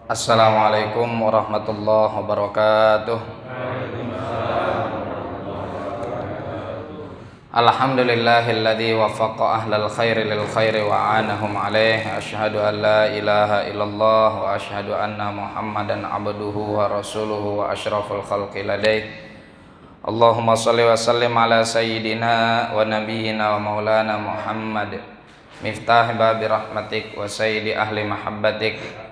Assalamualaikum warahmatullahi wabarakatuh. Alhamdulillahilladzi waffaqa ahlal khairi lil khairi wa anahum alaih. Asyhadu an la ilaha illallah wa asyhadu anna Muhammadan abduhu wa rasuluhu wa asyraful khalqi ladaih. Allahumma shalli wa sallim ala sayyidina wa nabiyyina wa maulana Muhammad miftah babi rahmatik wa sayyidi ahli mahabbatik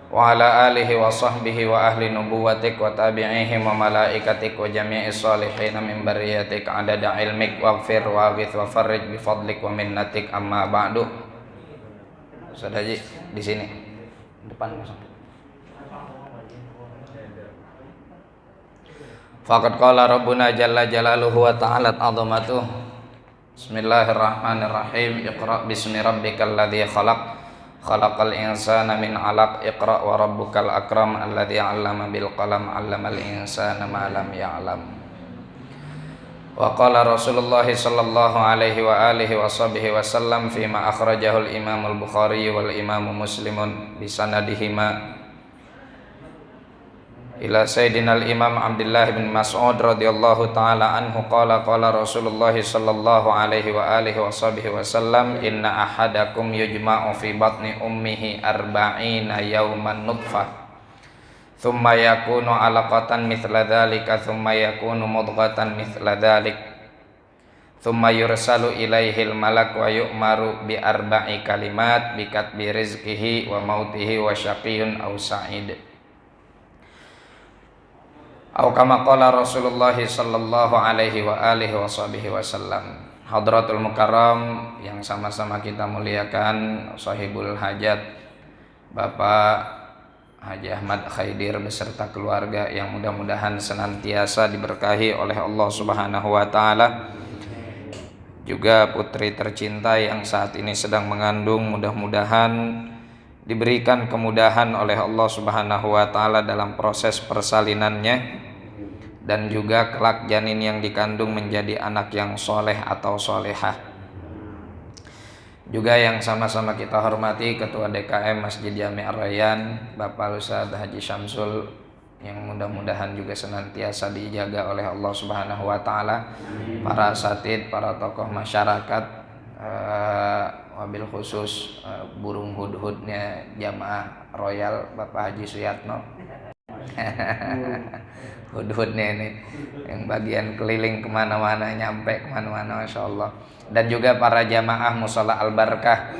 wa ala alihi wa sahbihi wa ahli nubuwatik wa tabi'ihim wa malaikatik wa jami'i salihin min bariyatik adada ilmik waghfir wa aghith wa farrij bi fadlik wa minnatik amma ba'du. Ustaz Haji di sini depan langsung. Faqad qala rabbuna jalla jalaluhu wa ta'alat 'azamatuh. Bismillahirrahmanirrahim. Iqra bismi rabbikal ladzi khalaq khalaqal insana min 'alaq. Iqra wa rabbukal akram alladzi 'allama bil qalam 'allamal insana ma lam ya'lam. Wa qala Rasulullah sallallahu alaihi wa alihi wa sahbihi wasallam fima akhrajahu al Imam al Bukhari wal Imam Muslimun bi sanadihima ila Sayyidina al-Imam Abdullah bin Mas'ud radhiyallahu ta'ala anhu qala qala Rasulullah sallallahu alaihi wa alihi wa sahbihi wasallam inna ahadakum yujma'u fi batni ummihi arba'ina yawman nutfah thumma yakunu 'alaqatan mithla dhalika thumma yakunu mudghatan mithla dhalik thumma yursalu ilaihil malak wa yu'maru bi arba'i kalimat bi katbi rizqihi wa mautihi wa syaqiyyun aw sa'id. Atau kama qala Rasulullah sallallahu alaihi wa alihi wasallam. Hadratul Mukarram yang sama-sama kita muliakan, sahibul hajat Bapak Haji Ahmad Khaidir beserta keluarga yang mudah-mudahan senantiasa diberkahi oleh Allah Subhanahu wa taala. Juga putri tercinta yang saat ini sedang mengandung, mudah-mudahan diberikan kemudahan oleh Allah Subhanahu wa taala dalam proses persalinannya, dan juga kelak janin yang dikandung menjadi anak yang soleh atau solehah. Juga yang sama-sama kita hormati Ketua DKM Masjid Jami' Ar-Rayyan Bapak Ustaz Haji Syamsul yang mudah-mudahan juga senantiasa dijaga oleh Allah Subhanahu wa taala. Para asatid, para tokoh masyarakat, wabil khusus burung hudhudnya Jamaah Royal Bapak Haji Suyatno. Hudhudnya ini yang bagian keliling kemana-mana, nyampe kemana-mana, Masya Allah. Dan juga para jamaah Mushola Al-Barkah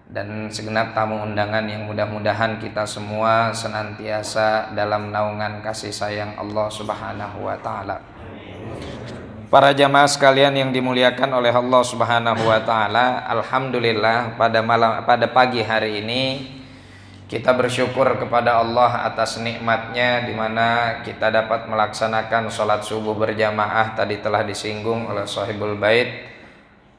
dan segenap tamu undangan yang mudah-mudahan kita semua senantiasa dalam naungan kasih sayang Allah Subhanahu wa taala. Para jamaah sekalian yang dimuliakan oleh Allah Subhanahu wa taala, alhamdulillah pada pagi hari ini kita bersyukur kepada Allah atas nikmatnya di mana kita dapat melaksanakan sholat subuh berjamaah. Tadi telah disinggung oleh sahibul bait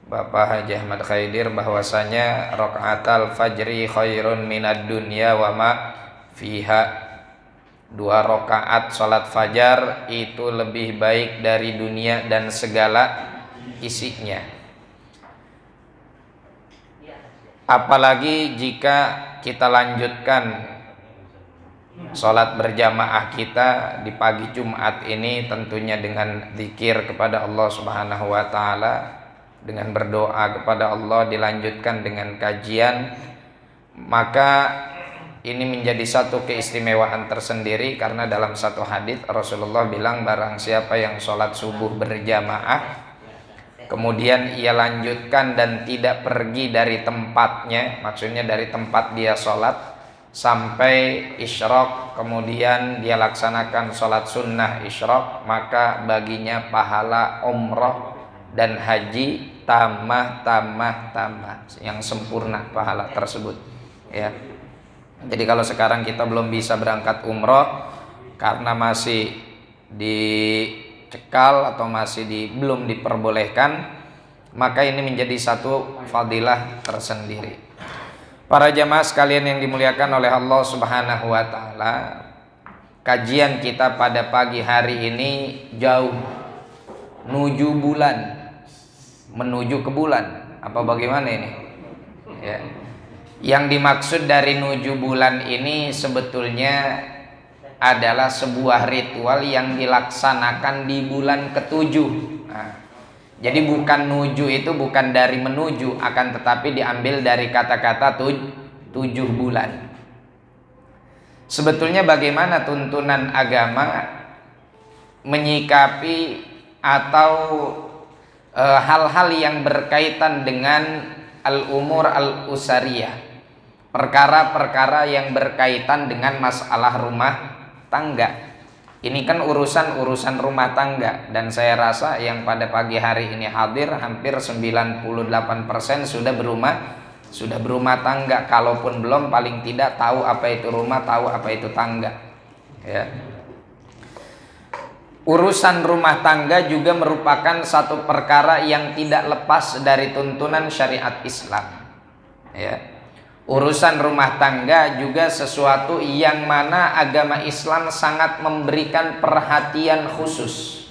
Bapak Haji Ahmad Khaidir bahwasanya rakaatal fajri khairun minad dunya wa ma fiha. 2 rakaat sholat fajar itu lebih baik dari dunia dan segala isinya. Apalagi jika kita lanjutkan sholat berjamaah kita di pagi Jumat ini tentunya dengan zikir kepada Allah Subhanahu wa taala, dengan berdoa kepada Allah, dilanjutkan dengan kajian, maka ini menjadi satu keistimewaan tersendiri. Karena dalam satu hadis Rasulullah bilang barang siapa yang sholat subuh berjamaah kemudian ia lanjutkan dan tidak pergi dari tempatnya, maksudnya dari tempat dia sholat sampai isyraq, kemudian dia laksanakan sholat sunnah isyraq, maka baginya pahala umroh dan haji tamah yang sempurna pahala tersebut, ya. Jadi kalau sekarang kita belum bisa berangkat umroh karena masih dicekal atau masih belum diperbolehkan, maka ini menjadi satu fadilah tersendiri. Para jamaah sekalian yang dimuliakan oleh Allah Subhanahu wa taala, kajian kita pada pagi hari ini jauh menuju ke bulan. Apa bagaimana ini? Ya. Yang dimaksud dari nuju bulan ini sebetulnya adalah sebuah ritual yang dilaksanakan di bulan ketujuh. Nah, jadi bukan nuju itu bukan dari menuju, akan tetapi diambil dari kata-kata tujuh bulan. Sebetulnya bagaimana tuntunan agama menyikapi atau hal-hal yang berkaitan dengan al-umur al-usariyah, perkara-perkara yang berkaitan dengan masalah rumah tangga. Ini kan urusan rumah tangga, dan saya rasa yang pada pagi hari ini hadir hampir 98% sudah berumah tangga. Kalaupun belum, paling tidak tahu apa itu rumah, tahu apa itu tangga. Ya. Urusan rumah tangga juga merupakan satu perkara yang tidak lepas dari tuntunan syariat Islam. Ya. Urusan rumah tangga juga sesuatu yang mana agama Islam sangat memberikan perhatian khusus.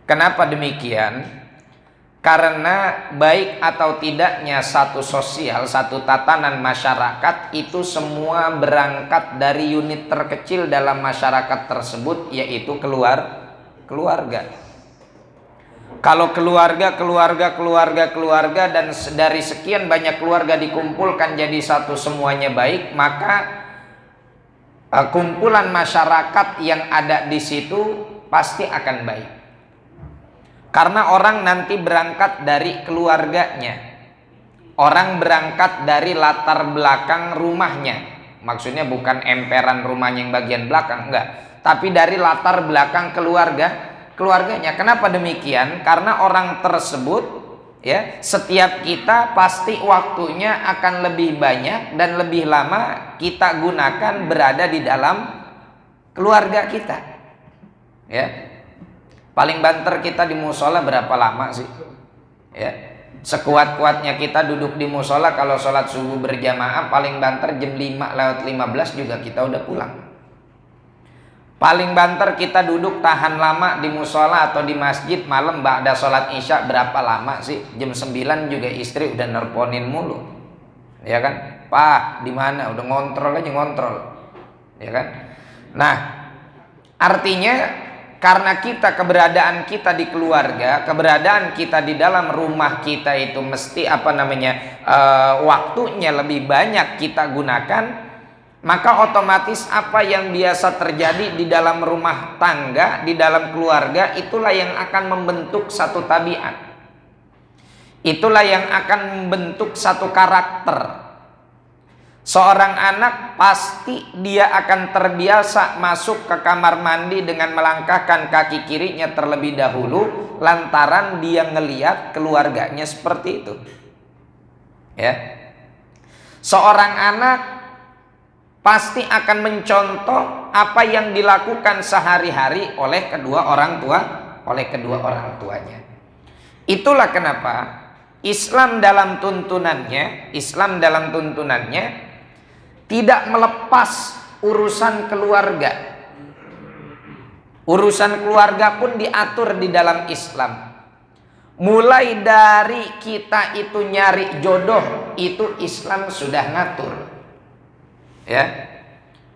Kenapa demikian? Karena baik atau tidaknya satu sosial, satu tatanan masyarakat itu semua berangkat dari unit terkecil dalam masyarakat tersebut, yaitu keluarga. Kalau keluarga dan dari sekian banyak keluarga dikumpulkan jadi satu semuanya baik, maka kumpulan masyarakat yang ada di situ pasti akan baik. Karena orang nanti berangkat dari keluarganya. Orang berangkat dari latar belakang rumahnya. Maksudnya bukan emperan rumahnya yang bagian belakang, enggak, tapi dari latar belakang keluarganya. Kenapa demikian? Karena orang tersebut, ya, setiap kita pasti waktunya akan lebih banyak dan lebih lama kita gunakan berada di dalam keluarga kita. Ya, paling banter kita di musola berapa lama sih? Ya, sekuat-kuatnya kita duduk di musola kalau sholat subuh berjamaah paling banter jam 5:15 juga kita udah pulang. Paling banter kita duduk tahan lama di musola atau di masjid malam ba'da sholat isya berapa lama sih? Jam 9 juga istri udah nelponin mulu, ya kan? Pak, di mana? Udah ngontrol. Ya kan? Nah, artinya karena keberadaan kita di keluarga, keberadaan kita di dalam rumah kita itu mesti waktunya lebih banyak kita gunakan. Maka otomatis apa yang biasa terjadi di dalam rumah tangga, di dalam keluarga, itulah yang akan membentuk satu tabiat. Itulah yang akan membentuk satu karakter. Seorang anak pasti dia akan terbiasa masuk ke kamar mandi dengan melangkahkan kaki kirinya terlebih dahulu, lantaran dia ngelihat keluarganya seperti itu. Ya. Seorang anak pasti akan mencontoh apa yang dilakukan sehari-hari oleh kedua orang tuanya. Itulah kenapa Islam dalam tuntunannya tidak melepas urusan keluarga. Urusan keluarga pun diatur di dalam Islam. Mulai dari kita itu nyari jodoh, itu Islam sudah ngatur. Ya,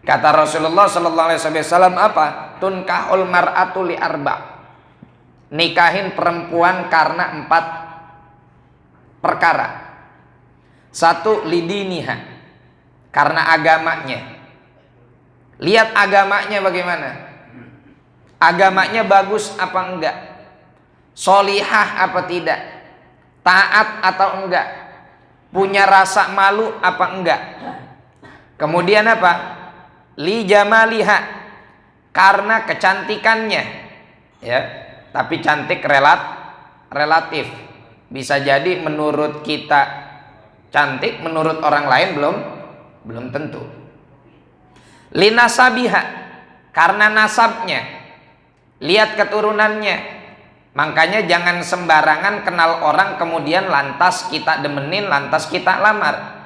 kata Rasulullah Sallallahu Alaihi Wasallam apa? Tunkahul mar'atu li arba. Nikahin perempuan karena 4 perkara. 1, lidiniha, karena agamanya. Lihat agamanya bagaimana. Agamanya bagus apa enggak? Solihah apa tidak? Taat atau enggak? Punya rasa malu apa enggak? Kemudian apa? Li jamaliha, karena kecantikannya. Ya, tapi cantik relatif. Bisa jadi menurut kita cantik, menurut orang lain belum tentu. Li nasabiha, karena nasabnya. Lihat keturunannya. Makanya jangan sembarangan kenal orang kemudian lantas kita demenin, lantas kita lamar.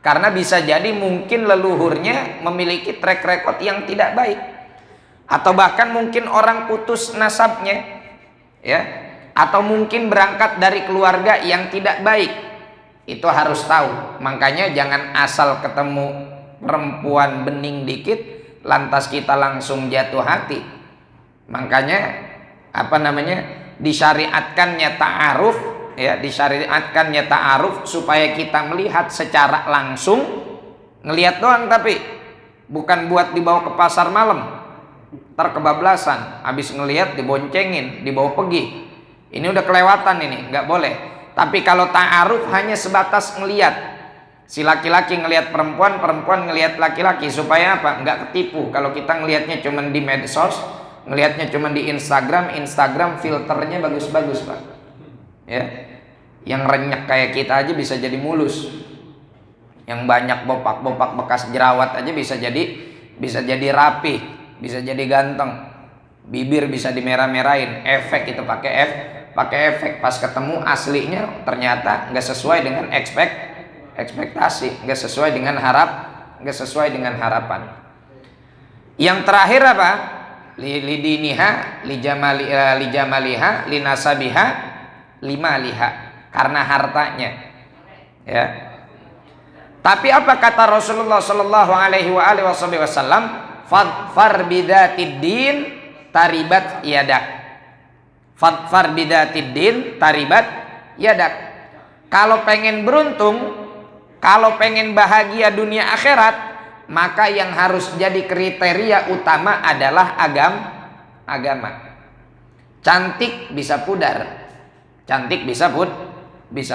Karena bisa jadi mungkin leluhurnya memiliki track record yang tidak baik, atau bahkan mungkin orang putus nasabnya, ya, atau mungkin berangkat dari keluarga yang tidak baik. Itu harus tahu. Makanya jangan asal ketemu perempuan bening dikit lantas kita langsung jatuh hati. Makanya disyariatkannya ta'aruf, ya, disyariatkannya ta'aruf supaya kita melihat secara langsung, ngelihat doang tapi bukan buat dibawa ke pasar malam terkebablasan, habis ngelihat diboncengin, dibawa pergi. Ini udah kelewatan, ini nggak boleh. Tapi kalau ta'aruf hanya sebatas ngelihat, si laki-laki ngelihat perempuan, perempuan ngelihat laki-laki, supaya apa? Nggak ketipu. Kalau kita ngelihatnya cuma di medsos, ngelihatnya cuma di Instagram filternya bagus-bagus, Pak. Ya, yang renyek kayak kita aja bisa jadi mulus, yang banyak bopak-bopak bekas jerawat aja bisa jadi rapi, bisa jadi ganteng, bibir bisa dimerah-merahin, efek itu pakai efek, pas ketemu aslinya ternyata nggak sesuai dengan ekspektasi, nggak sesuai dengan harapan. Yang terakhir apa? Lidiniha, lijamaliha, linasabiha, limaliha, karena hartanya, ya. Tapi apa kata Rasulullah Shallallahu Alaihi Wasallam? Fadfar bidatid din taribat yadak. Fadfar bidatid din taribat yadak. Kalau pengen beruntung, kalau pengen bahagia dunia akhirat, maka yang harus jadi kriteria utama adalah agama. Cantik bisa pudar. Cantik bisa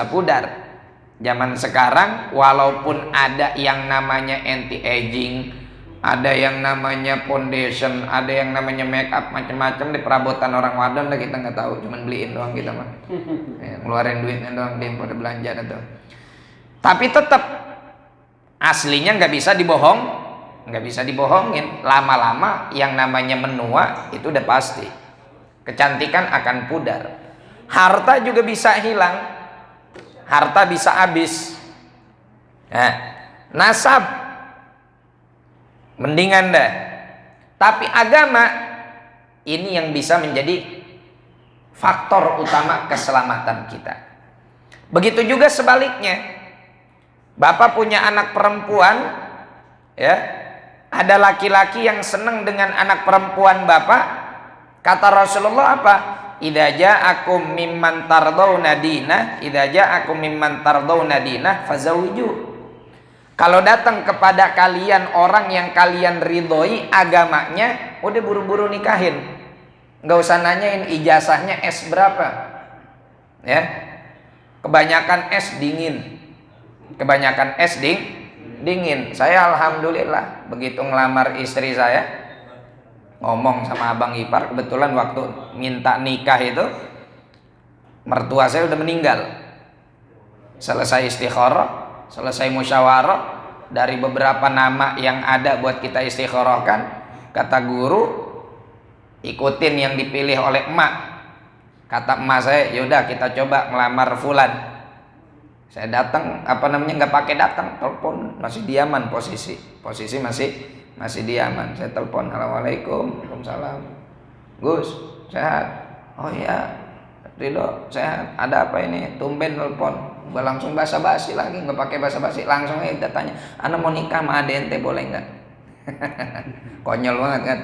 pudar. Zaman sekarang walaupun ada yang namanya anti aging, ada yang namanya foundation, ada yang namanya make up, macam-macam di perabotan orang wadon lah, kita nggak tahu, cuman beliin doang kita mah. Ya, ngeluarin duitnya doang dia pada belanja itu. Tapi tetap aslinya nggak bisa dibohongin. Lama-lama yang namanya menua itu udah pasti. Kecantikan akan pudar. Harta juga bisa hilang. Harta bisa habis. Nah, nasab mendingan dah. Tapi agama ini yang bisa menjadi faktor utama keselamatan kita. Begitu juga sebaliknya. Bapak punya anak perempuan, ya. Ada laki-laki yang senang dengan anak perempuan bapak. Kata Rasulullah apa? Idza ja'akum mimman tardawna dinah fazawiju. Kalau datang kepada kalian orang yang kalian ridhoi agamanya, udah buru-buru nikahin. Nggak usah nanyain ijazahnya S berapa. Ya. Kebanyakan S dingin. Saya alhamdulillah begitu ngelamar istri saya, ngomong sama abang ipar, kebetulan waktu minta nikah itu mertua saya udah meninggal. Selesai istikharah, selesai musyawarah, dari beberapa nama yang ada buat kita istikharahkan, kata guru ikutin yang dipilih oleh emak. Kata emak saya, yaudah kita coba ngelamar fulan. Saya datang, nggak pakai datang, telepon, masih diaman posisi masih diaman. Saya telepon, assalamualaikum, waalaikumsalam. Gus, sehat? Oh iya, Ridho, sehat. Ada apa ini? Tumben telepon. Gua langsung basa-basi lagi, nggak pakai basa-basi, langsung aja tanya, ana mau nikah sama ade ente boleh nggak? Konyol banget kan?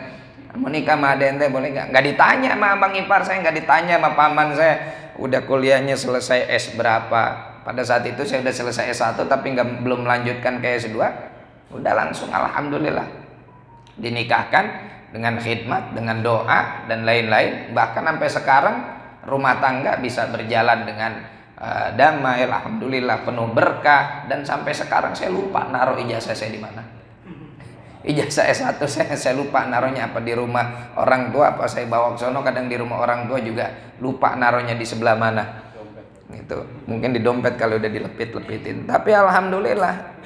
Mau nikah sama ade ente boleh nggak? Nggak ditanya sama abang ipar saya, nggak ditanya sama paman saya. Udah kuliahnya selesai S berapa? Pada saat itu saya udah selesai S1 tapi belum melanjutkan ke S2. Udah langsung alhamdulillah dinikahkan dengan khidmat, dengan doa dan lain-lain. Bahkan sampai sekarang rumah tangga bisa berjalan dengan damai, alhamdulillah, penuh berkah. Dan sampai sekarang saya lupa naruh ijazah saya di mana. Ijazah S1 saya lupa naruhnya apa di rumah orang tua, apa saya bawa ke sono, kadang di rumah orang tua juga lupa naruhnya di sebelah mana. Gitu. Mungkin di dompet kalau udah dilepit-lepitin. Tapi alhamdulillah,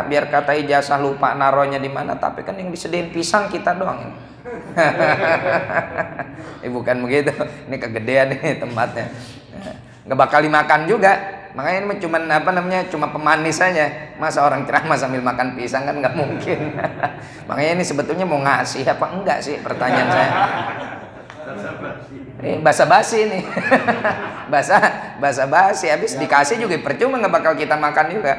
biar kata ijazah lupa naruhnya di mana, tapi kan yang disediain pisang kita doang. Bukan begitu. Ini kegedean nih tempatnya. Nggak bakal dimakan juga. Makanya ini cuma pemanis saja. Masa orang ceramah sambil makan pisang, kan nggak mungkin. Makanya ini sebetulnya mau ngasih apa enggak sih, pertanyaan saya. Basa-basi nih. Basa-basi habis dikasih juga percuma, nggak bakal kita makan juga.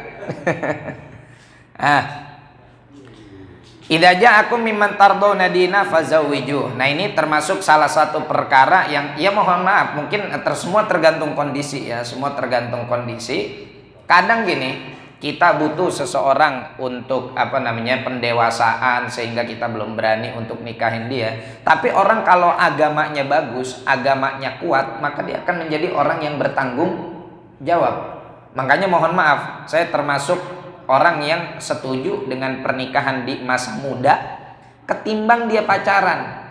Idza ja'akum mimman tardawna dina fazawwijuh. Nah, ini termasuk salah satu perkara yang ya mohon maaf mungkin semua tergantung kondisi ya, semua tergantung kondisi. Kadang gini, kita butuh seseorang untuk pendewasaan sehingga kita belum berani untuk nikahin dia. Tapi orang kalau agamanya bagus, agamanya kuat, maka dia akan menjadi orang yang bertanggung jawab. Makanya mohon maaf, saya termasuk orang yang setuju dengan pernikahan di masa muda ketimbang dia pacaran.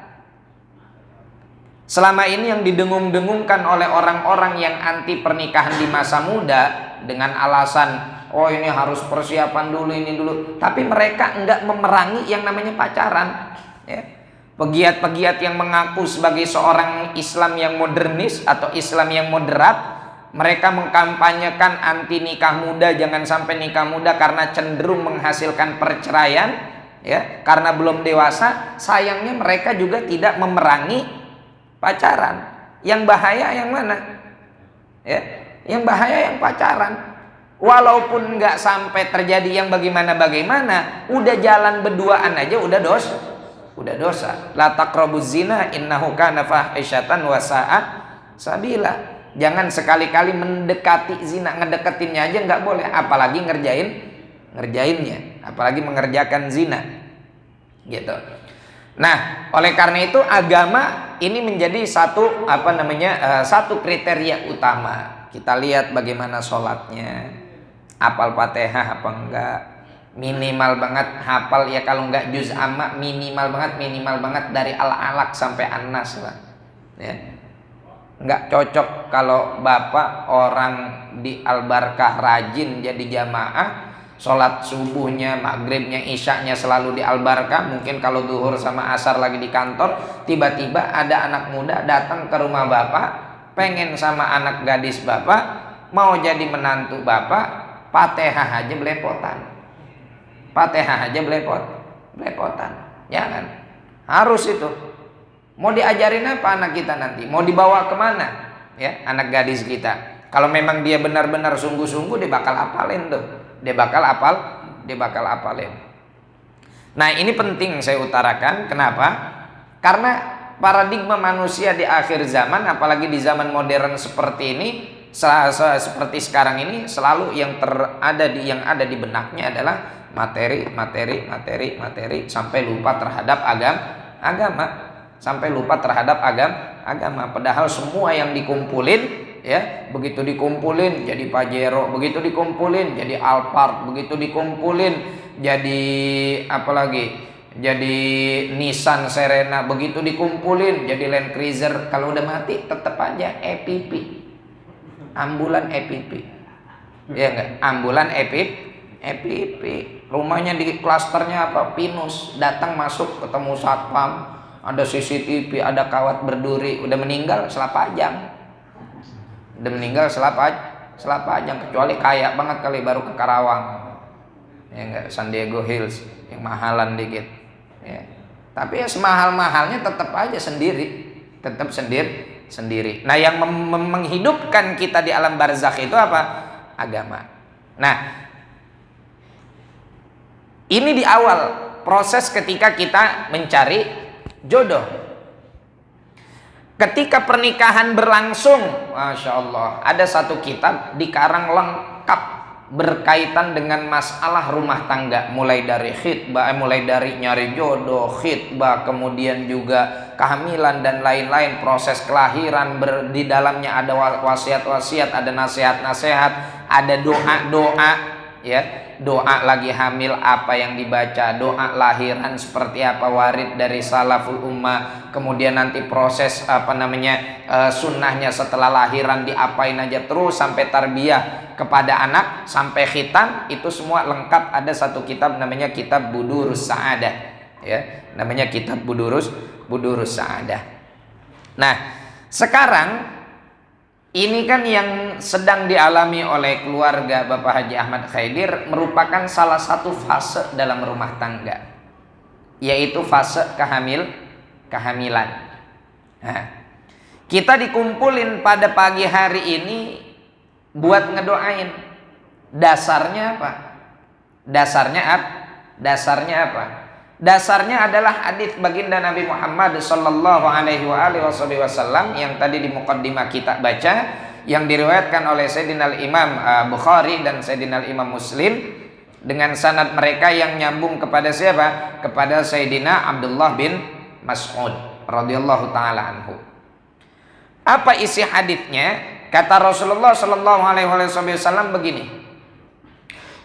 Selama ini yang didengung-dengungkan oleh orang-orang yang anti pernikahan di masa muda dengan alasan oh ini harus persiapan dulu, ini dulu, tapi mereka enggak memerangi yang namanya pacaran ya. Pegiat-pegiat yang mengaku sebagai seorang Islam yang modernis atau Islam yang moderat, mereka mengkampanyekan anti nikah muda, jangan sampai nikah muda karena cenderung menghasilkan perceraian ya, karena belum dewasa. Sayangnya mereka juga tidak memerangi pacaran. Yang bahaya yang mana? Ya, yang bahaya yang pacaran. Walaupun nggak sampai terjadi yang bagaimana, udah jalan berduaan aja udah dosa. La taqrabuz zina innahu kana fahisyatan wa sa'a sabila. Jangan sekali-kali mendekati zina, ngedeketinnya aja nggak boleh, apalagi ngerjainnya, apalagi mengerjakan zina, gitu. Nah, oleh karena itu agama ini menjadi satu satu kriteria utama. Kita lihat bagaimana sholatnya, hafal Fatihah apa enggak, minimal banget hafal ya, kalau enggak juz amma minimal banget dari Al-Alaq sampai An-Nas lah, ya. Nggak cocok kalau bapak orang di Al-Barkah rajin jadi jamaah, sholat subuhnya, maghribnya, isyaknya selalu di Al-Barkah. Mungkin kalau duhur sama asar lagi di kantor, tiba-tiba ada anak muda datang ke rumah bapak, pengen sama anak gadis bapak, mau jadi menantu bapak, Fatihah aja belepotan, belepotan. Jangan, harus itu. Mau diajarin apa anak kita nanti? Mau dibawa kemana? Ya, anak gadis kita. Kalau memang dia benar-benar sungguh-sungguh, dia bakal apalin tuh. Dia bakal apalin. Nah, ini penting saya utarakan. Kenapa? Karena paradigma manusia di akhir zaman, apalagi di zaman modern seperti ini, seperti sekarang ini, selalu yang ada di benaknya adalah materi sampai lupa terhadap agama. Padahal semua yang dikumpulin ya, begitu dikumpulin jadi Pajero, begitu dikumpulin jadi Alphard, begitu dikumpulin jadi jadi Nissan Serena, begitu dikumpulin jadi Land Cruiser. Kalau udah mati tetap aja EPP, ambulan EPP, ya enggak, ambulan EPP. Rumahnya di klasternya Pinus, datang masuk ketemu satpam, ada CCTV, ada kawat berduri, udah meninggal selapajang, kecuali kaya banget kali baru ke Karawang, ya enggak, San Diego Hills yang mahalan dikit, ya. Tapi ya semahal-mahalnya tetap aja sendiri. Nah, yang menghidupkan kita di alam barzakh itu apa? Agama. Nah, ini di awal proses ketika kita mencari jodoh. Ketika pernikahan berlangsung, Masya Allah, ada satu kitab dikarang lengkap berkaitan dengan masalah rumah tangga, mulai dari khitbah, mulai dari nyari jodoh, khitbah, kemudian juga kehamilan dan lain-lain, proses kelahiran, di dalamnya ada wasiat-wasiat, ada nasihat-nasihat, ada doa-doa, ya, doa lagi hamil apa yang dibaca, doa lahiran seperti apa, warid dari salaful ummah, kemudian nanti proses sunnahnya setelah lahiran diapain aja, terus sampai tarbiyah kepada anak, sampai khitan, itu semua lengkap. Ada satu kitab namanya Kitab Budurus Sa'adah, ya, namanya Kitab Budurus Sa'adah. Nah, sekarang ini kan yang sedang dialami oleh keluarga Bapak Haji Ahmad Khaidir merupakan salah satu fase dalam rumah tangga, yaitu fase kehamilan. Nah, Kita dikumpulin pada pagi hari ini buat ngedoain. Dasarnya apa? Dasarnya apa? Dasarnya adalah hadis baginda Nabi Muhammad sallallahu alaihi wasallam yang tadi di muqaddimah kita baca, yang diriwayatkan oleh Sayyidina Imam Bukhari dan Sayyidina Imam Muslim dengan sanad mereka yang nyambung kepada siapa? Kepada Sayyidina Abdullah bin Mas'ud radhiyallahu taala anhu. Apa isi haditsnya? Kata Rasulullah sallallahu alaihi wasallam begini.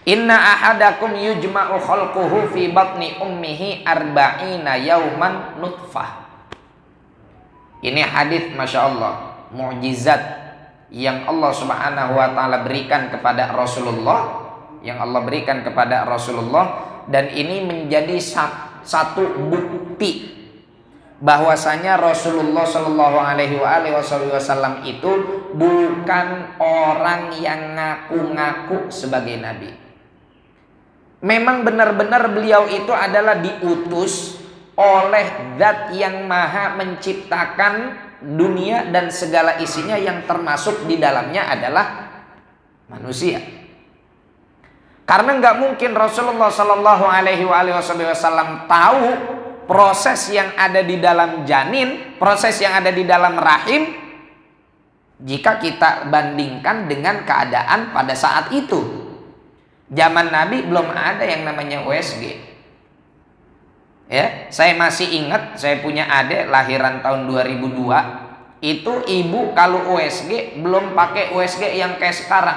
Inna ahadakum yujma'u khalquhu fi batni ummihi arba'ina yauman nutfah. Ini hadits Masya Allah, mukjizat yang Allah Subhanahu wa taala berikan kepada Rasulullah, dan ini menjadi satu bukti bahwasanya Rasulullah Shallallahu Alaihi Wasallam itu bukan orang yang ngaku-ngaku sebagai nabi. Memang benar-benar beliau itu adalah diutus oleh Zat yang Maha menciptakan dunia dan segala isinya, yang termasuk di dalamnya adalah manusia. Karena nggak mungkin Rasulullah Shallallahu Alaihi Wasallam tahu proses yang ada di dalam janin, proses yang ada di dalam rahim, jika kita bandingkan dengan keadaan pada saat itu. Zaman Nabi belum ada yang namanya USG. Ya, saya masih ingat, saya punya adik lahiran tahun 2002. Itu ibu kalau USG belum pakai USG yang kayak sekarang.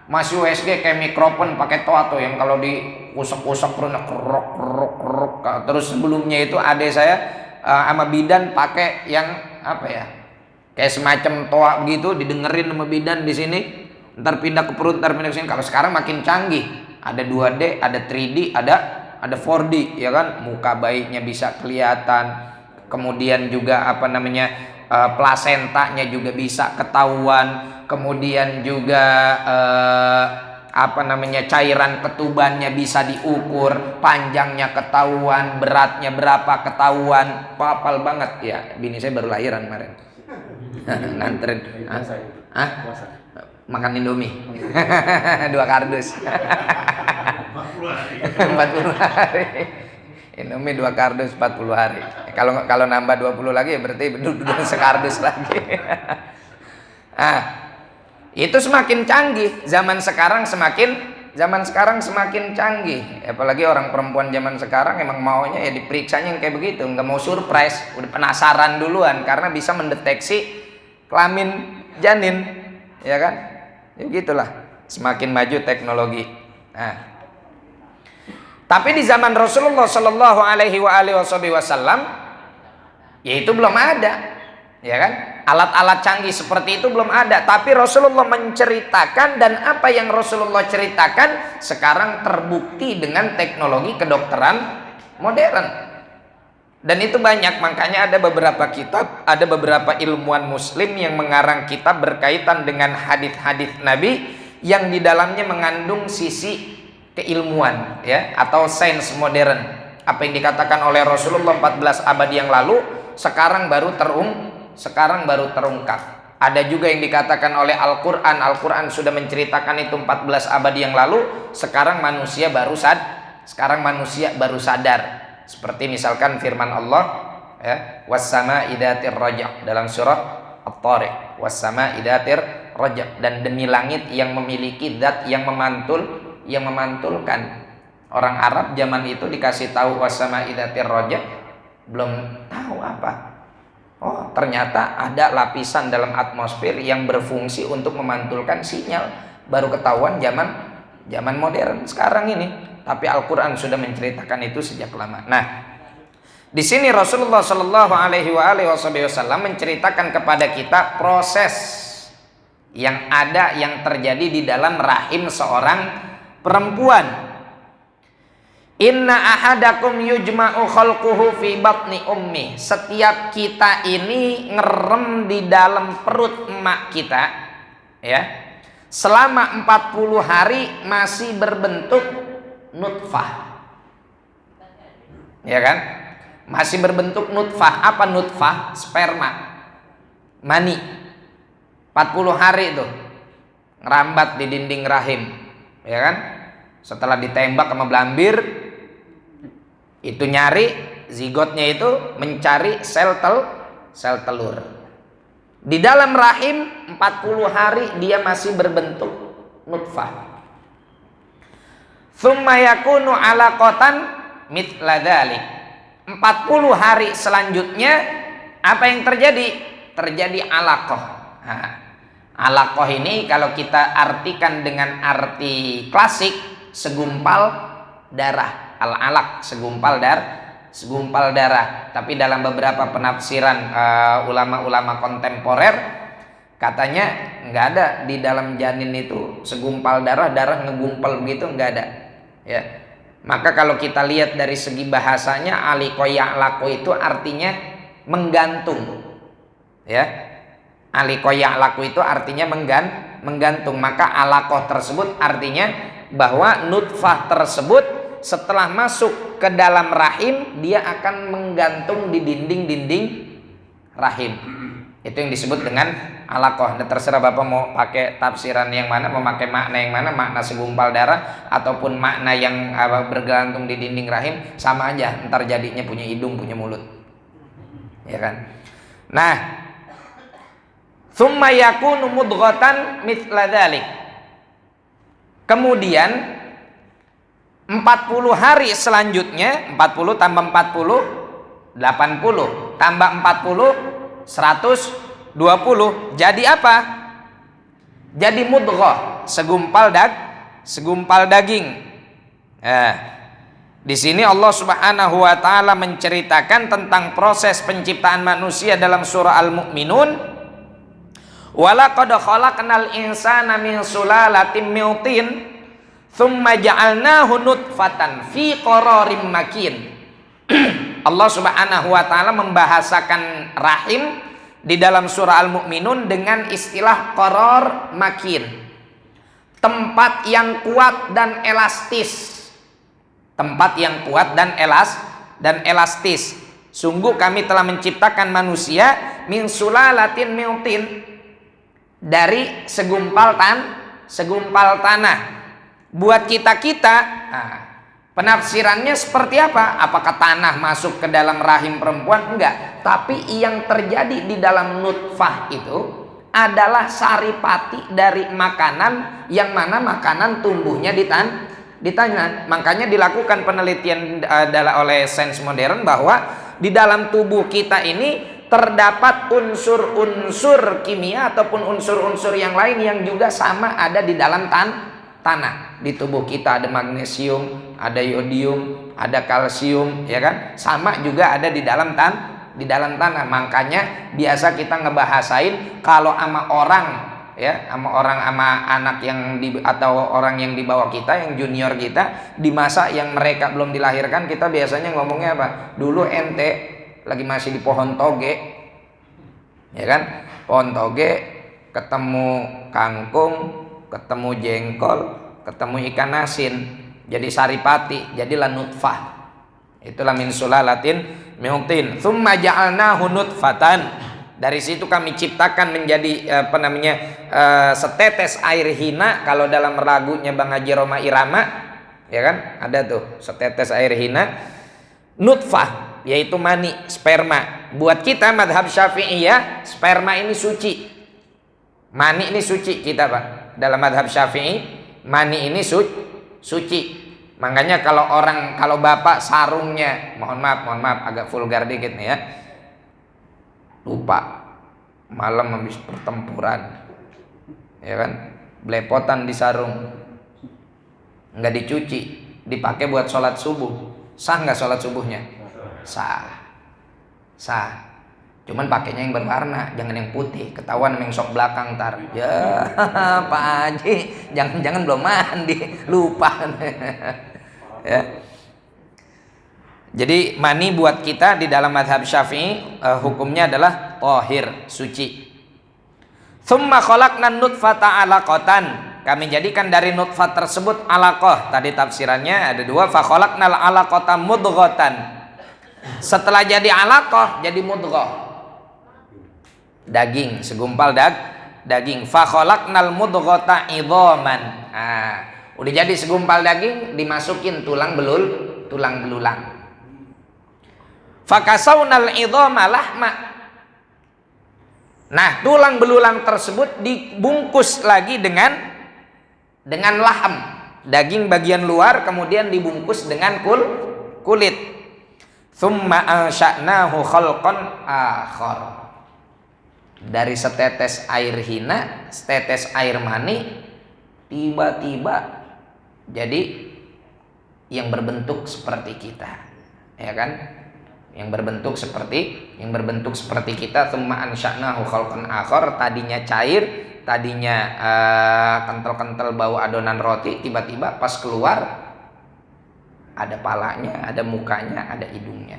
Masih USG kayak mikrofon pakai toato yang kalau diusap-usap kerok. Terus sebelumnya itu adik saya sama bidan pakai yang apa ya? Kayak semacam toa begitu, didengerin sama bidan di sini. Ntar pindah ke perut, ntar pindah ke sini. Kalau sekarang makin canggih, ada 2D, ada 3D, ada 4D, ya kan? Muka bayinya bisa kelihatan, kemudian juga plasentanya juga bisa ketahuan, kemudian juga cairan ketubannya bisa diukur, panjangnya ketahuan, beratnya berapa ketahuan, papal banget ya. Bini saya baru lahiran kemarin. Nganterin. Makan Indomie 2 kardus 40 hari Indomie 2 kardus 40 hari. Kalau nambah 20 lagi ya berarti sekardus lagi. Itu semakin canggih. Zaman sekarang semakin canggih. Apalagi orang perempuan zaman sekarang emang maunya ya diperiksanya yang kayak begitu, nggak mau surprise, udah penasaran duluan karena bisa mendeteksi kelamin janin, ya kan? Ya gitulah, semakin maju teknologi. Tapi di zaman Rasulullah Shallallahu Alaihi Wasallam, ya itu belum ada, ya kan? Alat-alat canggih seperti itu belum ada. Tapi Rasulullah menceritakan, dan apa yang Rasulullah ceritakan sekarang terbukti dengan teknologi kedokteran modern. Dan itu banyak, makanya ada beberapa kitab, ada beberapa ilmuwan muslim yang mengarang kitab berkaitan dengan hadis-hadis Nabi yang di dalamnya mengandung sisi keilmuan, ya, atau sains modern. Apa yang dikatakan oleh Rasulullah 14 abad yang lalu sekarang baru terungkap. Ada juga yang dikatakan oleh Al-Qur'an. Al-Qur'an sudah menceritakan itu 14 abad yang lalu, sekarang manusia baru sadar. Seperti misalkan firman Allah, ya, was-sama'i dzatir raj' dalam surah At-Tariq, was-sama'i dzatir raj', dan demi langit yang memiliki zat yang memantulkan. Orang Arab zaman itu dikasih tahu was-sama'i dzatir raj', belum tahu apa. Oh, ternyata ada lapisan dalam atmosfer yang berfungsi untuk memantulkan sinyal. Baru ketahuan zaman modern sekarang ini. Tapi Al-Quran sudah menceritakan itu sejak lama. Nah, di sini Rasulullah Shallallahu Alaihi Wasallam menceritakan kepada kita proses yang terjadi di dalam rahim seorang perempuan. Inna ahadakum yujma'u khalquhu fi batni ummi. Setiap kita ini ngerem di dalam perut emak kita, ya, selama 40 hari masih berbentuk nutfah, ya kan? Masih berbentuk nutfah. Apa nutfah? Sperma, mani. 40 hari itu ngerambat di dinding rahim, ya kan? Setelah ditembak sama belambir, itu nyari zigotnya itu mencari sel telur. Di dalam rahim 40 hari dia masih berbentuk nutfah. Tsumma yakunu 'alaqatan mithla dzalik. 40 hari selanjutnya apa yang terjadi? Terjadi alaqah. Nah, alaqah ini kalau kita artikan dengan arti klasik, segumpal darah. Al-alaq, segumpal darah. Tapi dalam beberapa penafsiran ulama-ulama kontemporer katanya nggak ada di dalam janin itu segumpal darah ngegumpal begitu, nggak ada. Ya, maka kalau kita lihat dari segi bahasanya aliko ya'laqo itu artinya menggantung. Ya, aliko ya'laqo itu artinya menggantung. Maka alaqoh tersebut artinya bahwa nutfah tersebut setelah masuk ke dalam rahim dia akan menggantung di dinding rahim. Itu yang disebut dengan alaqah. Nah, terserah Bapak mau pakai tafsiran yang mana, mau pakai makna yang mana, makna segumpal darah ataupun makna yang bergantung di dinding rahim, sama aja. Ntar jadinya punya hidung, punya mulut. Ya kan? Nah, tsumma yakunu mudghatan mithla dzalik. Kemudian 40 hari selanjutnya, 40 tambah 40 80 tambah 40 120. Jadi apa? Jadi mudghah, segumpal daging. Di sini Allah Subhanahu wa taala menceritakan tentang proses penciptaan manusia dalam surah Al-Mu'minun. Walaqad khalaqnal insana min sulalatin min tin tsumma ja'alnahu nutfatan fi qararim makin. Allah Subhanahu wa taala membahasakan rahim di dalam surah Al-Mu'minun dengan istilah qarar makin. Tempat yang kuat dan elastis. Tempat yang kuat dan elastis. Sungguh kami telah menciptakan manusia min sulalatin min tin, dari segumpal tanah. Buat kita penafsirannya seperti apa? Apakah tanah masuk ke dalam rahim perempuan? Enggak. Tapi yang terjadi di dalam nutfah itu adalah saripati dari makanan, yang mana makanan tumbuhnya di tanah. Makanya dilakukan penelitian oleh sains modern bahwa di dalam tubuh kita ini terdapat unsur-unsur kimia ataupun unsur-unsur yang lain yang juga sama ada di dalam tanah. Di tubuh kita ada magnesium, ada yodium, ada kalsium, ya kan? Sama juga ada di dalam tanah. Makanya biasa kita ngebahasain kalau sama orang, ya, sama anak yang atau orang yang di bawah kita, yang junior kita, di masa yang mereka belum dilahirkan, kita biasanya ngomongnya apa? Dulu ente lagi masih di pohon toge, ya kan? Pohon toge ketemu kangkung, ketemu jengkol, ketemu ikan asin, jadi saripati, jadilah nutfah. Itulah min sulalatin min tin. Tsumma ja'alnahu nutfatan. Dari situ kami ciptakan menjadi setetes air hina. Kalau dalam lagunya Bang Haji Roma Irama, ya kan? Ada tuh setetes air hina. Nutfah yaitu mani, sperma. Buat kita madhab Syafi'iyah, sperma ini suci. Mani ini suci kita, Pak. Dalam madhab Syafi'i, mani ini suci. Makanya kalau bapak sarungnya, mohon maaf agak vulgar dikit nih ya, lupa malam habis pertempuran, ya kan, belepotan di sarung, nggak dicuci, dipakai buat sholat subuh, sah nggak sholat subuhnya? Sah. Cuman pakainya yang berwarna, jangan yang putih, ketahuan mengsok belakang ntar. Ya, Pak Haji, jangan belum mandi, lupa. Ya. Jadi mani buat kita di dalam mazhab Syafi'i hukumnya adalah thahir, suci. Tsumma khalaqnan nutfata 'alaqatan. Kami jadikan dari nutfah tersebut alaqah. Tadi tafsirannya ada dua, fa khalaqnal 'alaqata mudghatan. Setelah jadi alaqah jadi mudghah. daging, segumpal daging. Fa khalaqnal mudghata idhaman. Udah jadi segumpal daging, dimasukin tulang belulang. Fa kasawnal idhama lahma. Nah, tulang belulang tersebut dibungkus lagi dengan laham, daging bagian luar, kemudian dibungkus dengan kulit. Tsumma ansha'nahu khalqan akhar. Dari setetes air hina, setetes air mani, tiba-tiba jadi yang berbentuk seperti kita, ya kan? Yang berbentuk seperti kita. Tsumma ansha'nahu khalqan akhar. Tadinya cair, tadinya kental-kental bau adonan roti, tiba-tiba pas keluar ada palanya, ada mukanya, ada hidungnya.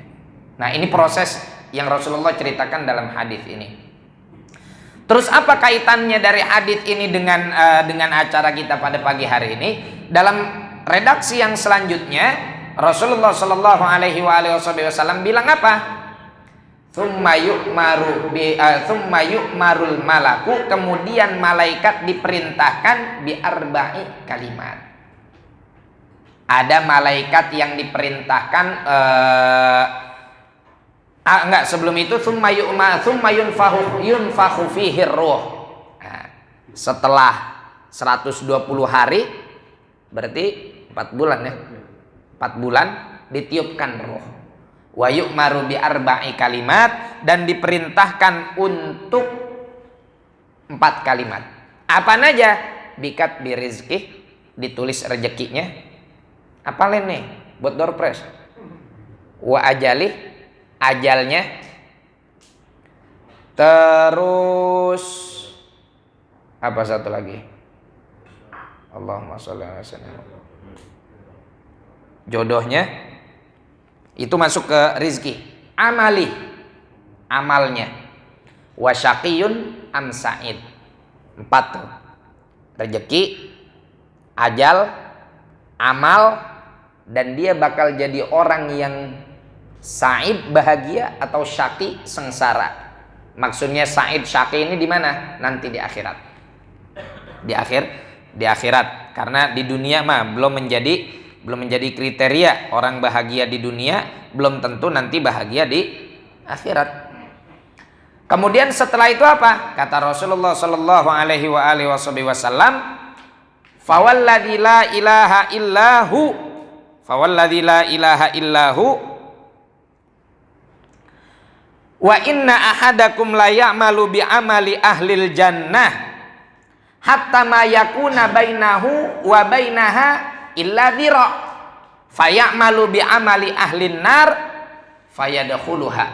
Nah, ini proses yang Rasulullah ceritakan dalam hadis ini. Terus apa kaitannya dari hadis ini dengan acara kita pada pagi hari ini? Dalam redaksi yang selanjutnya Rasulullah Shallallahu Alaihi Wasallam bilang apa? Tsumma yu'marul malaku, kemudian malaikat diperintahkan bi arba'i kalimat. Ada malaikat yang diperintahkan sebelum itu tsumma yunfakhu fihi ruh. Setelah 120 hari, berarti 4 bulan ya. 4 bulan ditiupkan ruh. Wa yu'maru bi arba'i kalimat, dan diperintahkan untuk 4 kalimat. Apa aja? Bikat bi rizki, ditulis rezekinya. Apalin nih buat door press. Wa ajali, ajalnya. Terus apa satu lagi? Allahumma sholli ala sayyidina. Jodohnya itu masuk ke rizki. Amali, amalnya. Wasyaqiyun am sa'id. 4 tuh. Rezeki, ajal, amal, dan dia bakal jadi orang yang sa'id bahagia atau syaqi sengsara. Maksudnya sa'id syaqi ini di mana? Nanti di akhirat. Di akhirat. Karena di dunia mah belum menjadi kriteria orang bahagia di dunia, belum tentu nanti bahagia di akhirat. Kemudian setelah itu apa? Kata Rasulullah Shallallahu Alaihi Wasallam, fawalladzi la ilaha illahu, wa inna ahadakum la ya'malu bi amali ahlil jannah hatta ma yakuna bainahu wa bainaha illa dira fayamalu bi amali ahlin nar fayadkhuluha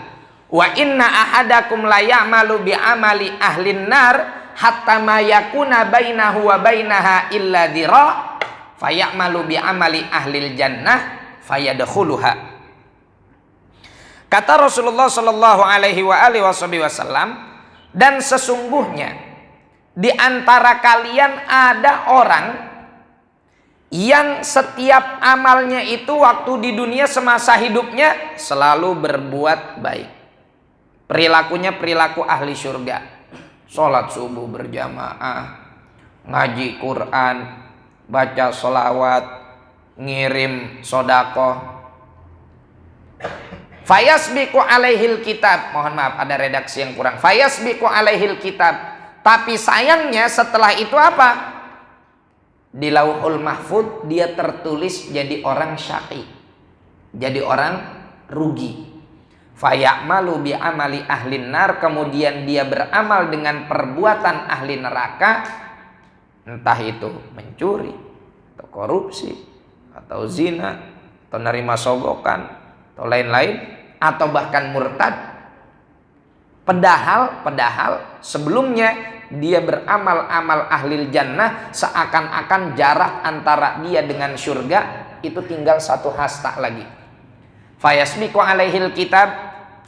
wa inna ahadakum la ya'malu bi amali ahlin nar hatta ma yakuna bainahu wa bainaha illa dira fayamalu bi amali ahlil jannah fayadkhuluha. Kata Rasulullah Shallallahu Alaihi Wasallam, dan sesungguhnya di antara kalian ada orang yang setiap amalnya itu waktu di dunia semasa hidupnya selalu berbuat baik. Perilakunya perilaku ahli surga. Sholat subuh berjamaah, ngaji Quran, baca sholawat, ngirim sodakoh. Fayasbiqu alaihil kitab. Mohon maaf ada redaksi yang kurang. Fayasbiqu alaihil kitab. Tapi sayangnya setelah itu apa? Di Lauhul Mahfud dia tertulis jadi orang syaqi, jadi orang rugi. Fayamalu bi amali ahlin nar, kemudian dia beramal dengan perbuatan ahli neraka, entah itu mencuri atau korupsi atau zina atau nerima sogokan atau lain-lain, atau bahkan murtad. Padahal sebelumnya dia beramal amal ahlil jannah, seakan-akan jarak antara dia dengan surga itu tinggal 1 hasta lagi. Fayasbiqu alaihil kitab,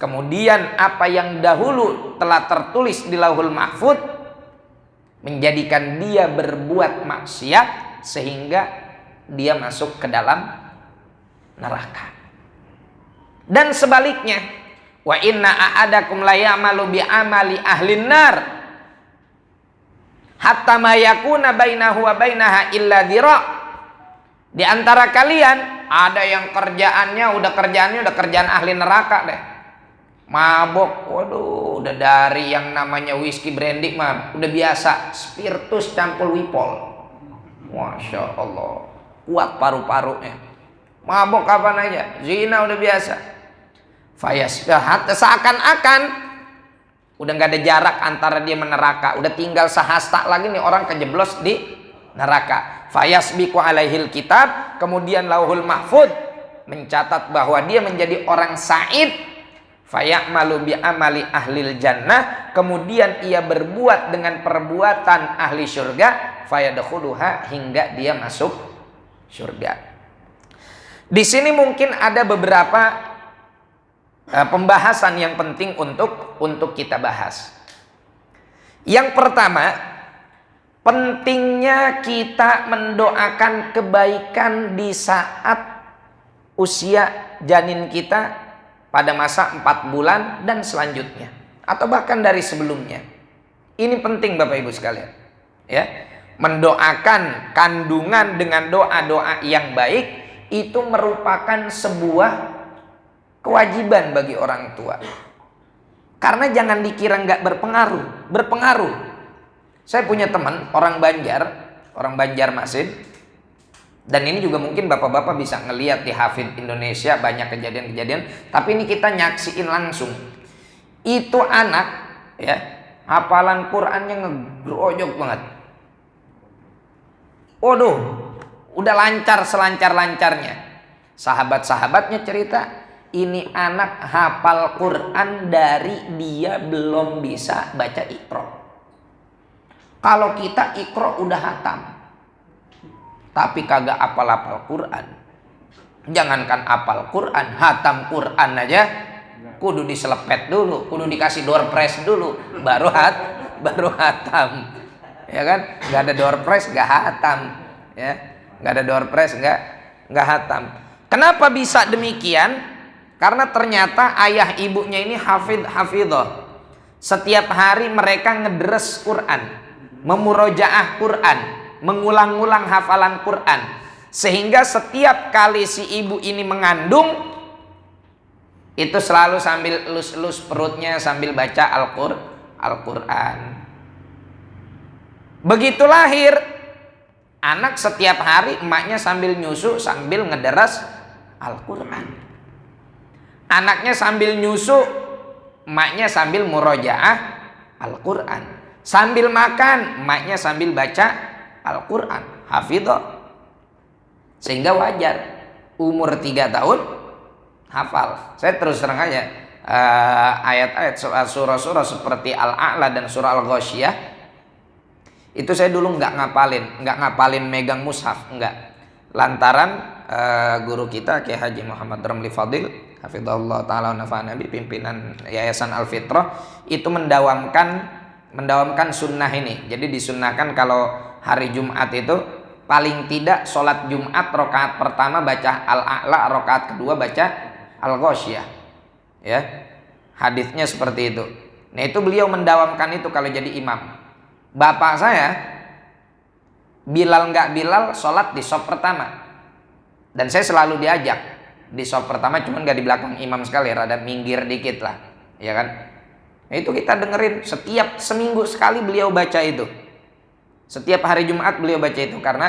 kemudian apa yang dahulu telah tertulis di Lauhul Mahfud menjadikan dia berbuat maksiat sehingga dia masuk ke dalam neraka. Dan sebaliknya, Wa inna a'adakum la ya'malu bi amali ahlin nar hatta ma yakuna bainahu wa bainaha illa dhira'. Di antara kalian ada yang kerjaannya udah kerjaan ahli neraka deh. Mabok, waduh, udah dari yang namanya whisky brandy mah udah biasa, spiritus campur wipol. Masya Allah, kuat paru-parunya. Mabok kapan aja, zina udah biasa. Seakan-akan udah nggak ada jarak antara dia meneraka, udah tinggal sehasta lagi nih orang kejeblos di neraka. Fayasbiqu alaihil kitab, kemudian lauhul mahfud mencatat bahwa dia menjadi orang sa'id. Fayamalu bi amali ahlil jannah, kemudian ia berbuat dengan perbuatan ahli surga. Fayadkhuluha, hingga dia masuk surga. Di sini mungkin ada beberapa pembahasan yang penting untuk kita bahas. Yang pertama, pentingnya kita mendoakan kebaikan di saat usia janin kita pada masa 4 bulan dan selanjutnya, atau bahkan dari sebelumnya. Ini penting Bapak Ibu sekalian, ya. Mendoakan kandungan dengan doa-doa yang baik itu merupakan sebuah kewajiban bagi orang tua. Karena jangan dikira nggak berpengaruh. Saya punya teman orang Banjarmasin. Dan ini juga mungkin bapak-bapak bisa ngelihat di Hafid Indonesia banyak kejadian-kejadian. Tapi ini kita nyaksiin langsung. Itu anak, ya, hafalan Qurannya ngegrojok banget. Waduh, udah lancar selancar-lancarnya. Sahabat-sahabatnya cerita, ini anak hafal Quran dari dia belum bisa baca Iqra. Kalau kita Iqra udah hatam, tapi kagak apal-apal Quran. Jangankan apal Quran, hatam Quran aja kudu diselepet dulu, kudu dikasih door prize dulu, baru hatam. Ya kan? Enggak ada door prize enggak hatam, ya. Enggak ada door prize enggak hatam. Kenapa bisa demikian? Karena ternyata ayah ibunya ini hafidhah. Setiap hari mereka ngedres Quran, memurojaah Quran, mengulang-ulang hafalan Quran, sehingga setiap kali si ibu ini mengandung itu selalu sambil elus-elus perutnya sambil baca Al-Quran. Begitu lahir anak, setiap hari emaknya sambil nyusu sambil ngederas Al-Quran. Anaknya sambil nyusu, emaknya sambil murojaah Al-Quran. Sambil makan, emaknya sambil baca Al-Quran, hafidhah. Sehingga wajar umur 3 tahun hafal. Saya terus terang aja, ayat-ayat surah-surah seperti Al-A'la dan surah Al-Ghasyiyah itu saya dulu nggak ngapalin megang mushaf, enggak. Lantaran guru kita Kiai Haji Muhammad Ramli Fadil hafizahullah taala wa nafa'ana bi, pimpinan Yayasan Al-Fitrah, itu mendawamkan sunnah ini. Jadi disunnahkan kalau hari Jumat itu paling tidak sholat Jumat rakaat pertama baca Al-A'la, rakaat kedua baca Al-Ghasyiyah, ya. Hadisnya seperti itu. Nah, itu beliau mendawamkan itu kalau jadi imam. Bapak saya Bilal sholat di shop pertama, dan saya selalu diajak di shop pertama, cuman gak di belakang imam sekali, rada minggir dikit lah, ya kan. Nah, itu kita dengerin setiap seminggu sekali beliau baca itu. Setiap hari Jumat beliau baca itu, karena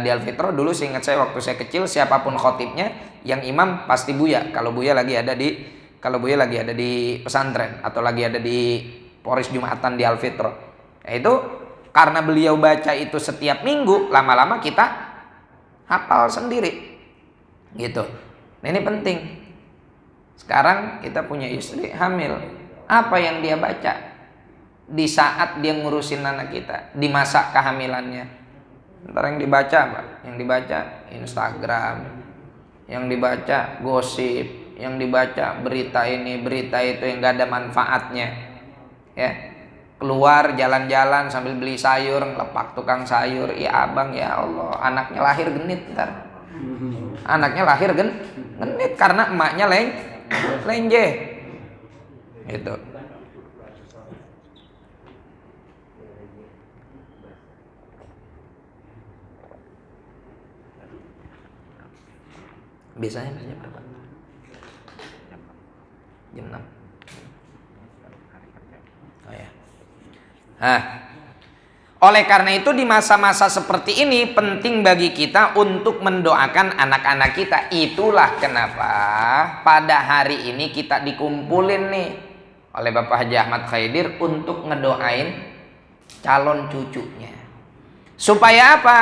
di Al-Fitrah dulu seingat saya waktu saya kecil, siapapun khotibnya yang imam pasti Buya. Kalau Buya lagi ada di pesantren atau lagi ada di Poris Jumatan di Al-Fitrah. Nah, itu karena beliau baca itu setiap minggu, lama-lama kita hafal sendiri. Gitu. Nah, ini penting. Sekarang kita punya istri hamil. Apa yang dia baca di saat dia ngurusin anak kita di masa kehamilannya? Ntar yang dibaca apa? Yang dibaca Instagram, yang dibaca gosip, yang dibaca berita ini berita itu yang gak ada manfaatnya, ya. Keluar jalan-jalan sambil beli sayur, ngelepak tukang sayur. Ya abang, ya Allah, anaknya lahir genit ntar. Anaknya lahir genit karena emaknya lenje. Gitu. Biasanya jam berapa? Jam 6. Oh ya. Oleh karena itu di masa-masa seperti ini penting bagi kita untuk mendoakan anak-anak kita. Itulah kenapa pada hari ini kita dikumpulin nih oleh Bapak Haji Ahmad Khaidir untuk ngedoain calon cucunya. Supaya apa?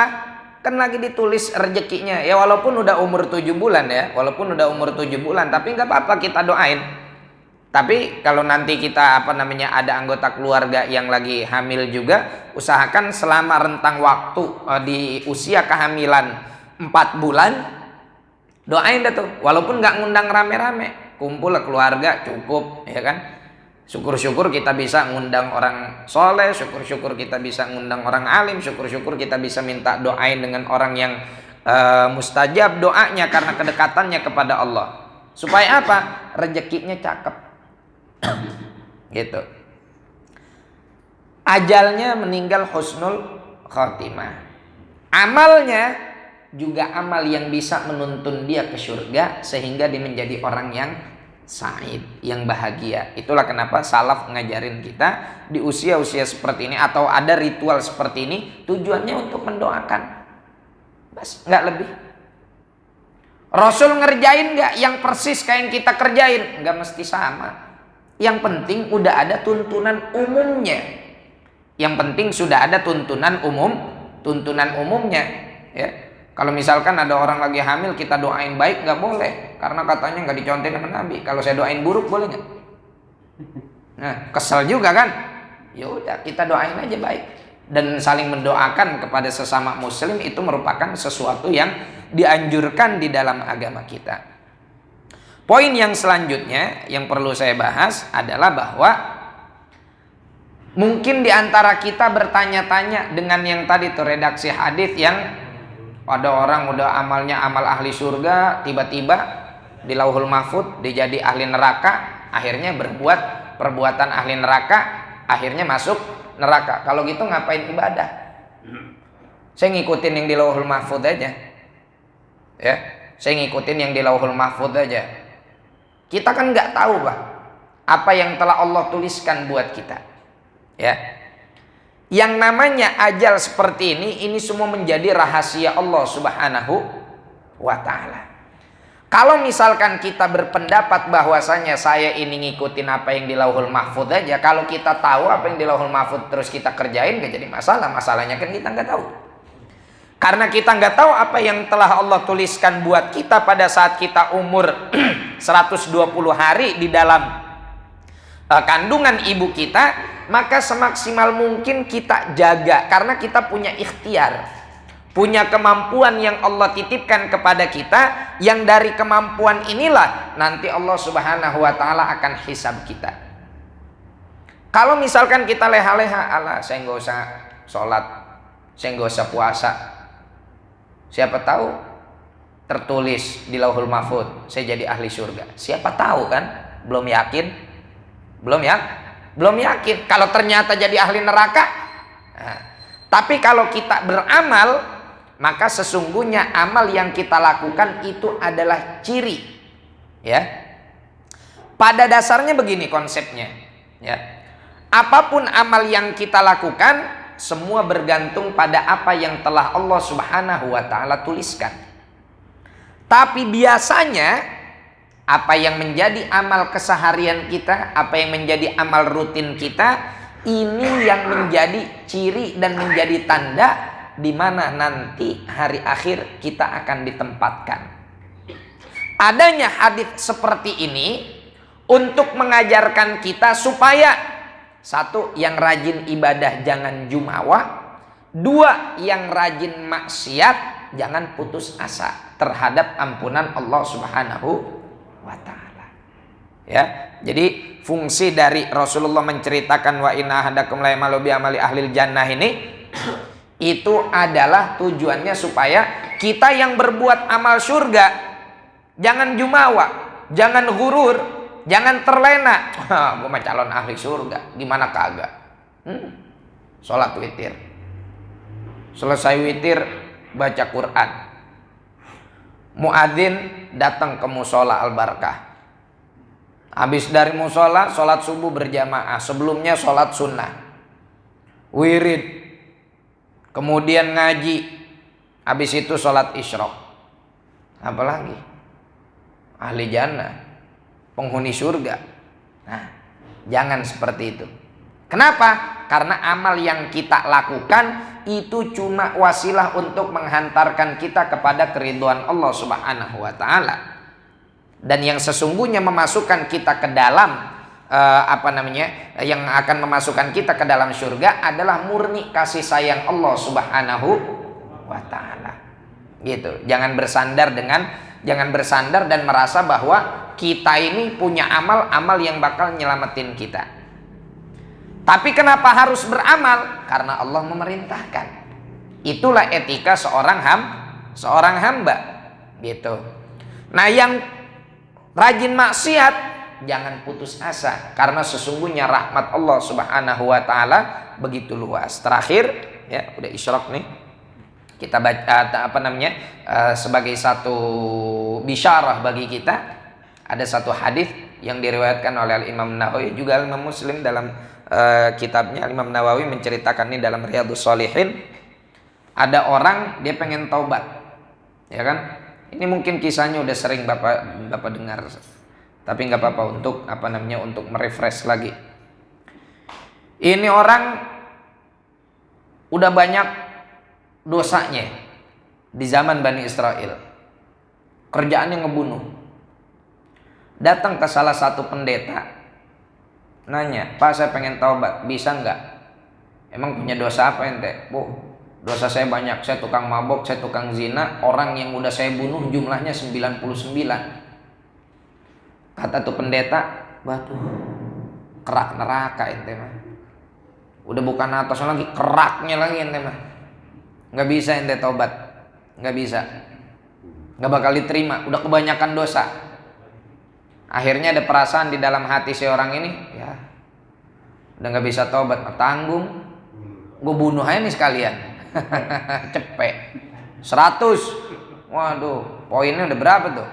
Kan lagi ditulis rezekinya. Ya walaupun udah umur 7 bulan ya. Walaupun udah umur 7 bulan. Tapi nggak apa-apa kita doain. Tapi kalau nanti kita ada anggota keluarga yang lagi hamil juga. Usahakan selama rentang waktu di usia kehamilan 4 bulan. Doain dah tuh. Walaupun nggak ngundang rame-rame. Kumpul lah keluarga cukup. Ya kan. Syukur-syukur kita bisa ngundang orang soleh, syukur-syukur kita bisa ngundang orang alim, syukur-syukur kita bisa minta doain dengan orang yang mustajab doanya karena kedekatannya kepada Allah. Supaya apa? Rezekinya cakep. Gitu. Ajalnya meninggal husnul khotimah. Amalnya juga amal yang bisa menuntun dia ke surga sehingga dia menjadi orang yang sa'id, yang bahagia. Itulah kenapa salaf ngajarin kita di usia-usia seperti ini atau ada ritual seperti ini tujuannya untuk mendoakan. Bas, nggak lebih. Rasul ngerjain nggak yang persis kayak yang kita kerjain? Nggak mesti sama. Yang penting udah ada tuntunan umumnya. Yang penting sudah ada tuntunan umumnya. Ya. Kalau misalkan ada orang lagi hamil kita doain baik nggak boleh karena katanya nggak dicontohin sama Nabi. Kalau saya doain buruk boleh nggak? Nah, kesel juga kan? Ya udah kita doain aja baik dan saling mendoakan kepada sesama muslim itu merupakan sesuatu yang dianjurkan di dalam agama kita. Poin yang selanjutnya yang perlu saya bahas adalah bahwa mungkin di antara kita bertanya-tanya dengan yang tadi tuh redaksi hadis yang ada orang udah amalnya amal ahli surga, tiba-tiba di Lauhul Mahfud dia jadi ahli neraka, akhirnya berbuat perbuatan ahli neraka, akhirnya masuk neraka. Kalau gitu ngapain ibadah? Saya ngikutin yang di Lauhul Mahfud aja. Ya, saya ngikutin yang di Lauhul Mahfud aja. Kita kan nggak tahu bah apa yang telah Allah tuliskan buat kita. Ya. Yang namanya ajal seperti ini semua menjadi rahasia Allah Subhanahu wa ta'ala. Kalau misalkan kita berpendapat bahwasanya saya ini ngikutin apa yang di Lauhul Mahfud aja, kalau kita tahu apa yang di Lauhul Mahfud terus kita kerjain gak jadi masalah. Masalahnya kan kita nggak tahu. Karena kita nggak tahu apa yang telah Allah tuliskan buat kita pada saat kita umur 120 hari di dalam kandungan ibu kita, maka semaksimal mungkin kita jaga karena kita punya ikhtiar, punya kemampuan yang Allah titipkan kepada kita, yang dari kemampuan inilah nanti Allah Subhanahu wa ta'ala akan hisab kita. Kalau misalkan kita leha-leha, alah saya nggak usah sholat, saya nggak usah puasa, siapa tahu tertulis di Lauhul Mahfud saya jadi ahli surga. Siapa tahu kan? Belum yakin. Belum yakin kalau ternyata jadi ahli neraka. Nah, tapi kalau kita beramal, maka sesungguhnya amal yang kita lakukan itu adalah ciri. Ya. Pada dasarnya begini konsepnya. Ya. Apapun amal yang kita lakukan, semua bergantung pada apa yang telah Allah Subhanahu wa ta'ala tuliskan. Tapi biasanya apa yang menjadi amal keseharian kita, apa yang menjadi amal rutin kita, ini yang menjadi ciri dan menjadi tanda di mana nanti hari akhir kita akan ditempatkan. Adanya hadis seperti ini untuk mengajarkan kita supaya satu, yang rajin ibadah jangan jumawa, dua, yang rajin maksiat jangan putus asa terhadap ampunan Allah Subhanahu wa ta'ala. Ya, jadi fungsi dari Rasulullah menceritakan wa inna ahadakum la ya'malu bi amali ahlil jannah ini itu adalah tujuannya supaya kita yang berbuat amal surga jangan jumawa, jangan ghurur, jangan terlena. Gue mah calon ahli surga, gimana kagak? Sholat witir, selesai witir baca Quran, muadzin datang ke musola Al-Barkah. Habis dari musola sholat subuh berjamaah, sebelumnya sholat sunnah, wirid, kemudian ngaji, habis itu sholat isyraq. Apalagi ahli jannah, penghuni surga. Nah, jangan seperti itu. Kenapa? Karena amal yang kita lakukan itu cuma wasilah untuk menghantarkan kita kepada keridhaan Allah Subhanahu wa taala. Dan yang sesungguhnya memasukkan kita ke dalam yang akan memasukkan kita ke dalam surga adalah murni kasih sayang Allah Subhanahu wa taala. Gitu. Jangan bersandar dan merasa bahwa kita ini punya amal yang bakal nyelamatin kita. Tapi kenapa harus beramal? Karena Allah memerintahkan. Itulah etika seorang hamba. Gitu. Nah, yang rajin maksiat jangan putus asa, karena sesungguhnya rahmat Allah Subhanahu wa taala begitu luas. Terakhir, ya, udah isyraq nih. Kita baca sebagai satu bisyarah bagi kita, ada satu hadis yang diriwayatkan oleh Imam Nawawi juga Imam Muslim dalam kitabnya. Imam Nawawi menceritakan ini dalam Riyadhus Shalihin. Ada orang dia pengen taubat, ya kan? Ini mungkin kisahnya udah sering bapak dengar, tapi nggak apa-apa untuk merefresh lagi. Ini orang udah banyak dosanya di zaman Bani Israel, kerjaannya ngebunuh. Datang ke salah satu pendeta, nanya, "Pak, saya pengen taubat, bisa nggak?" "Emang punya dosa apa ente?" "Bu, dosa saya banyak, saya tukang mabok, saya tukang zina, orang yang udah saya bunuh jumlahnya 99. Kata tuh pendeta, "Batu, kerak neraka ente mah. Udah bukan atas lagi, keraknya lagi ente mah. Nggak bisa ente taubat, nggak bisa, nggak bakal diterima, udah kebanyakan dosa." Akhirnya ada perasaan di dalam hati si orang ini, ya udah nggak bisa taubat, tanggung, gue bunuh aja nih sekalian. Cepet 100. Waduh, poinnya udah berapa tuh?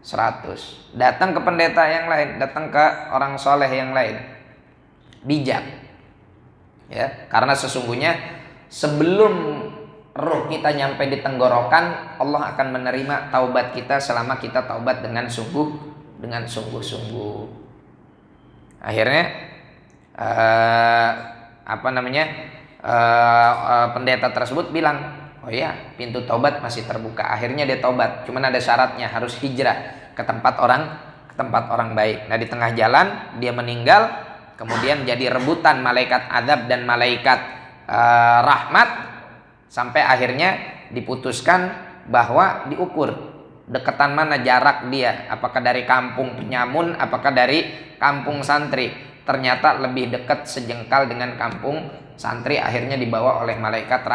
100. Datang ke pendeta yang lain, datang ke orang soleh yang lain, bijak, ya, karena sesungguhnya sebelum roh kita nyampe di tenggorokan, Allah akan menerima taubat kita selama kita taubat dengan sungguh-sungguh. Akhirnya pendeta tersebut bilang, "Oh ya, pintu taubat masih terbuka." Akhirnya dia taubat, cuman ada syaratnya, harus hijrah ke tempat orang baik. Nah, di tengah jalan dia meninggal, kemudian jadi rebutan malaikat azab dan malaikat rahmat, sampai akhirnya diputuskan bahwa diukur deketan mana jarak dia, apakah dari kampung penyamun, apakah dari kampung santri. Ternyata lebih dekat sejengkal dengan kampung santri, akhirnya dibawa oleh malaikat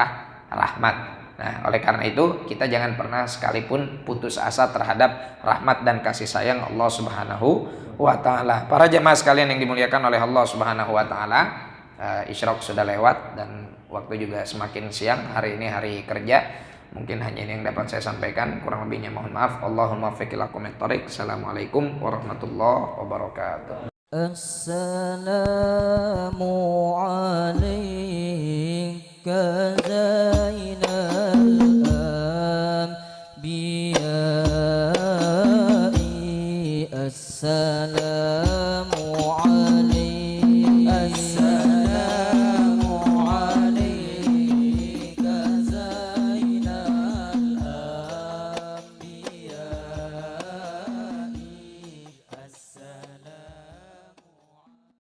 rahmat. Nah, oleh karena itu kita jangan pernah sekalipun putus asa terhadap rahmat dan kasih sayang Allah Subhanahu wa taala. Para jemaah sekalian yang dimuliakan oleh Allah Subhanahu wa taala, isyraq sudah lewat dan waktu juga semakin siang. Hari ini hari kerja. Mungkin hanya ini yang dapat saya sampaikan, kurang lebihnya mohon maaf. Allahumma fiqh lakum at-thariq. Assalamualaikum warahmatullahi wabarakatuh. Assalamu alayka